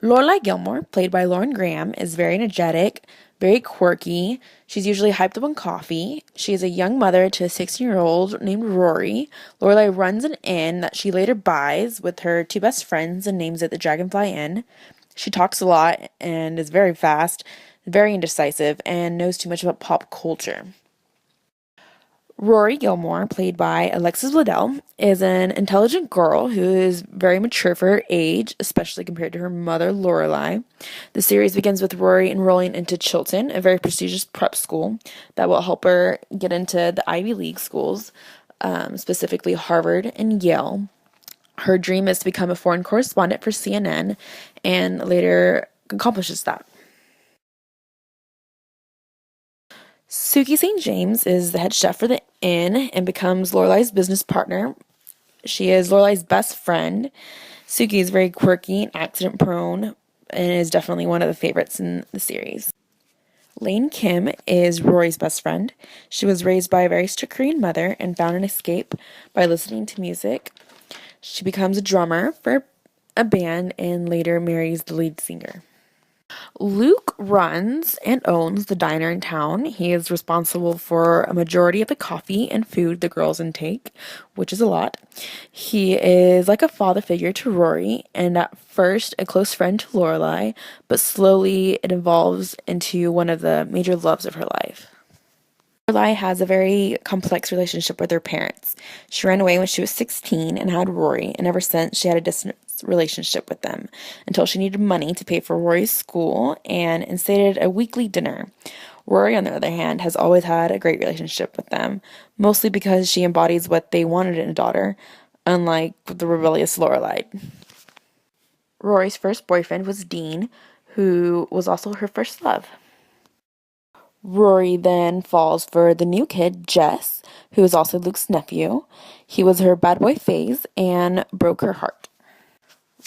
Lorelai Gilmore, played by Lauren Graham, is very energetic, very quirky. She's usually hyped up on coffee. She is a young mother to a 16-year-old named Rory. Lorelai runs an inn that she later buys with her two best friends and names it the Dragonfly Inn. She talks a lot and is very fast, very indecisive, and knows too much about pop culture. Rory Gilmore, played by Alexis Bledel, is an intelligent girl who is very mature for her age, especially compared to her mother, Lorelai. The series begins with Rory enrolling into Chilton, a very prestigious prep school that will help her get into the Ivy League schools, specifically Harvard and Yale. Her dream is to become a foreign correspondent for CNN and later accomplishes that. Suki St. James is the head chef for the inn and becomes Lorelai's business partner. She is Lorelai's best friend. Suki is very quirky and accident prone and is definitely one of the favorites in the series. Lane Kim is Rory's best friend. She was raised by a very strict Korean mother and found an escape by listening to music. She becomes a drummer for a band and later marries the lead singer. Luke runs and owns the diner in town. He is responsible for a majority of the coffee and food the girls intake, which is a lot. He is like a father figure to Rory, and at first a close friend to Lorelai, but slowly it evolves into one of the major loves of her life. Lorelai has a very complex relationship with her parents. She ran away when she was 16 and had Rory, and ever since she had a distant relationship with them until she needed money to pay for Rory's school and instated a weekly dinner. Rory, on the other hand, has always had a great relationship with them, mostly because she embodies what they wanted in a daughter, unlike the rebellious Lorelai. Rory's first boyfriend was Dean, who was also her first love. Rory then falls for the new kid, Jess, who is also Luke's nephew. He was her bad boy phase and broke her heart.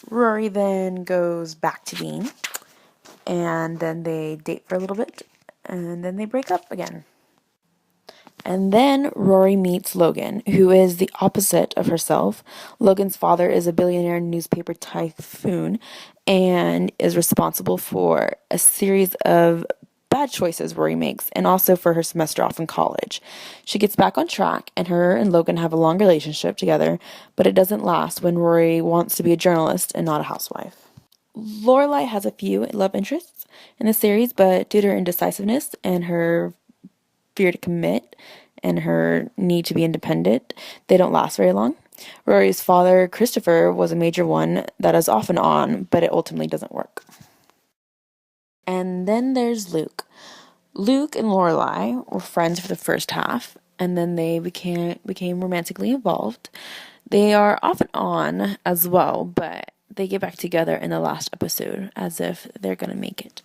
Rory then goes back to Dean, and then they date for a little bit, and then they break up again. And then Rory meets Logan, who is the opposite of herself. Logan's father is a billionaire newspaper tycoon and is responsible for a series of bad choices Rory makes, and also for her semester off in college. She gets back on track, and her and Logan have a long relationship together, but it doesn't last when Rory wants to be a journalist and not a housewife. Lorelai has a few love interests in the series, but due to her indecisiveness and her fear to commit and her need to be independent, they don't last very long. Rory's father, Christopher, was a major one that is off and on, but it ultimately doesn't work. And then there's Luke. Luke and Lorelai were friends for the first half, and then they became romantically involved. They are off and on as well, but they get back together in the last episode as if they're gonna make it.